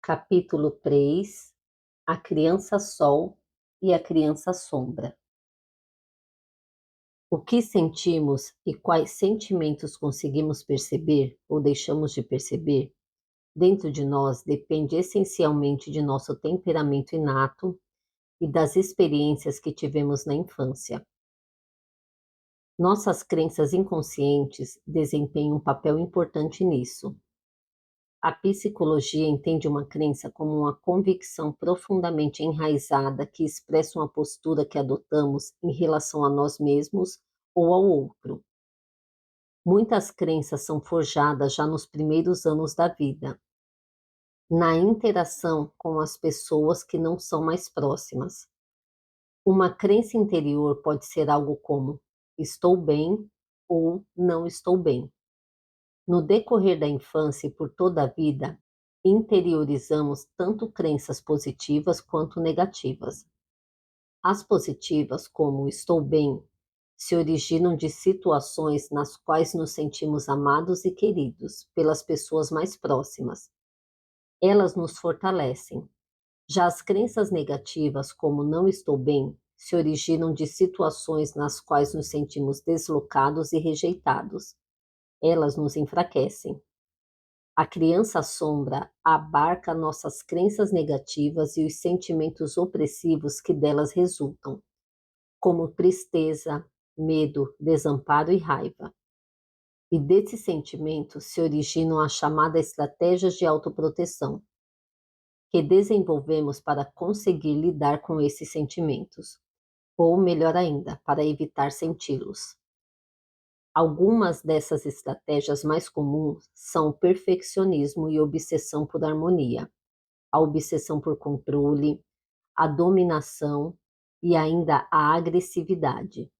Capítulo 3: A criança sol e a criança sombra. O que sentimos e quais sentimentos conseguimos perceber ou deixamos de perceber dentro de nós depende essencialmente de nosso temperamento inato e das experiências que tivemos na infância. Nossas crenças inconscientes desempenham um papel importante nisso. A psicologia entende uma crença como uma convicção profundamente enraizada que expressa uma postura que adotamos em relação a nós mesmos ou ao outro. Muitas crenças são forjadas já nos primeiros anos da vida, na interação com as pessoas que não são mais próximas. Uma crença interior pode ser algo como estou bem ou não estou bem. No decorrer da infância e por toda a vida, interiorizamos tanto crenças positivas quanto negativas. As positivas, como estou bem, se originam de situações nas quais nos sentimos amados e queridos pelas pessoas mais próximas. Elas nos fortalecem. Já as crenças negativas, como não estou bem, se originam de situações nas quais nos sentimos deslocados e rejeitados. Elas nos enfraquecem. A criança sombra abarca nossas crenças negativas e os sentimentos opressivos que delas resultam, como tristeza, medo, desamparo e raiva. E desses sentimentos se originam as chamadas estratégias de autoproteção, que desenvolvemos para conseguir lidar com esses sentimentos, ou melhor ainda, para evitar senti-los. Algumas dessas estratégias mais comuns são o perfeccionismo e obsessão por harmonia, a obsessão por controle, a dominação e ainda a agressividade.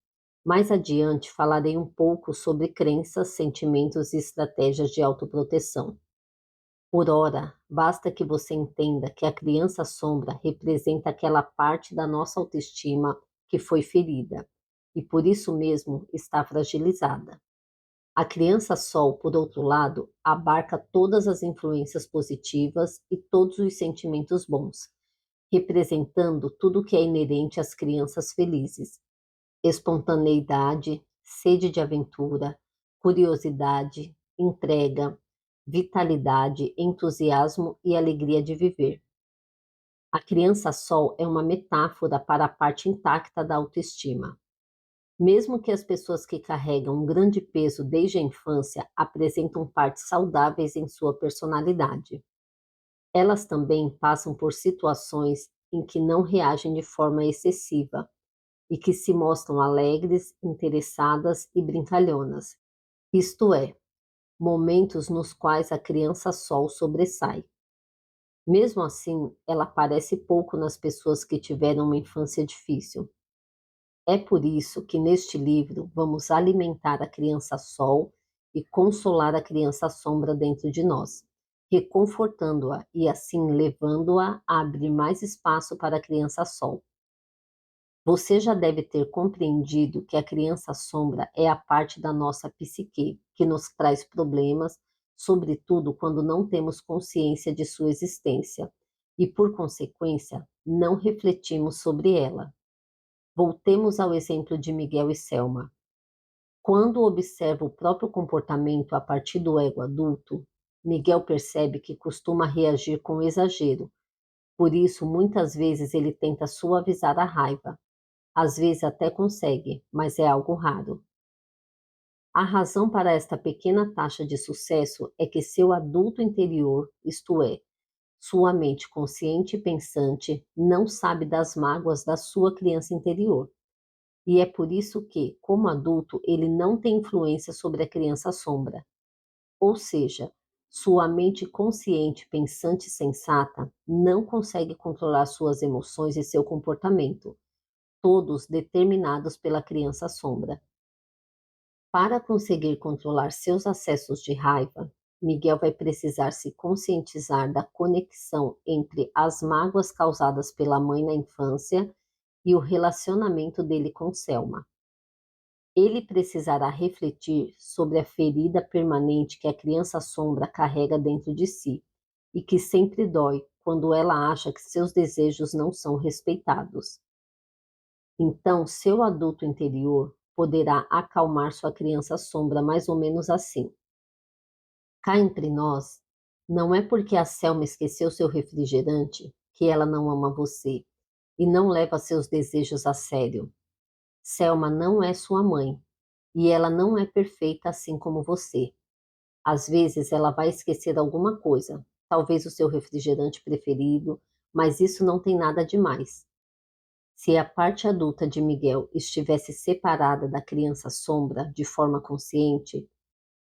Mais adiante falarei um pouco sobre crenças, sentimentos e estratégias de autoproteção. Por ora, basta que você entenda que a criança sombra representa aquela parte da nossa autoestima que foi ferida e por isso mesmo está fragilizada. A criança sol, por outro lado, abarca todas as influências positivas e todos os sentimentos bons, representando tudo o que é inerente às crianças felizes: espontaneidade, sede de aventura, curiosidade, entrega, vitalidade, entusiasmo e alegria de viver. A criança sol é uma metáfora para a parte intacta da autoestima. Mesmo que as pessoas que carregam um grande peso desde a infância apresentam partes saudáveis em sua personalidade, elas também passam por situações em que não reagem de forma excessiva e que se mostram alegres, interessadas e brincalhonas, isto é, momentos nos quais a criança sol sobressai. Mesmo assim, ela aparece pouco nas pessoas que tiveram uma infância difícil. É por isso que neste livro vamos alimentar a criança sol e consolar a criança sombra dentro de nós, reconfortando-a e assim levando-a a abrir mais espaço para a criança sol. Você já deve ter compreendido que a criança sombra é a parte da nossa psique que nos traz problemas, sobretudo quando não temos consciência de sua existência e, por consequência, não refletimos sobre ela. Voltemos ao exemplo de Miguel e Selma. Quando observa o próprio comportamento a partir do ego adulto, Miguel percebe que costuma reagir com exagero. Por isso, muitas vezes ele tenta suavizar a raiva. Às vezes até consegue, mas é algo raro. A razão para esta pequena taxa de sucesso é que seu adulto interior, isto é, sua mente consciente e pensante, não sabe das mágoas da sua criança interior. E é por isso que, como adulto, ele não tem influência sobre a criança sombra. Ou seja, sua mente consciente, pensante e sensata não consegue controlar suas emoções e seu comportamento, todos determinados pela criança sombra. Para conseguir controlar seus acessos de raiva, Miguel vai precisar se conscientizar da conexão entre as mágoas causadas pela mãe na infância e o relacionamento dele com Selma. Ele precisará refletir sobre a ferida permanente que a criança sombra carrega dentro de si e que sempre dói quando ela acha que seus desejos não são respeitados. Então, seu adulto interior poderá acalmar sua criança sombra mais ou menos assim: cá entre nós, não é porque a Selma esqueceu seu refrigerante que ela não ama você e não leva seus desejos a sério. Selma não é sua mãe e ela não é perfeita assim como você. Às vezes ela vai esquecer alguma coisa, talvez o seu refrigerante preferido, mas isso não tem nada demais. Se a parte adulta de Miguel estivesse separada da criança sombra de forma consciente,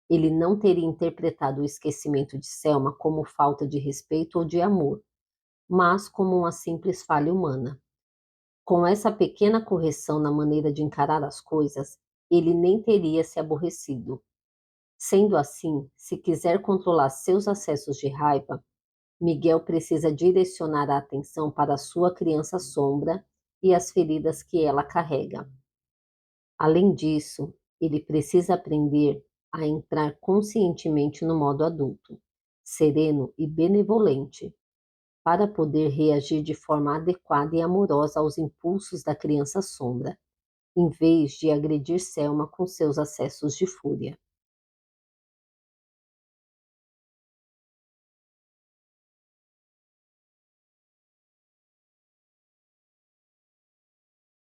ele não teria interpretado o esquecimento de Selma como falta de respeito ou de amor, mas como uma simples falha humana. Com essa pequena correção na maneira de encarar as coisas, ele nem teria se aborrecido. Sendo assim, se quiser controlar seus acessos de raiva, Miguel precisa direcionar a atenção para a sua criança sombra e as feridas que ela carrega. Além disso, ele precisa aprender a entrar conscientemente no modo adulto, sereno e benevolente, para poder reagir de forma adequada e amorosa aos impulsos da criança sombra, em vez de agredir Selma com seus acessos de fúria.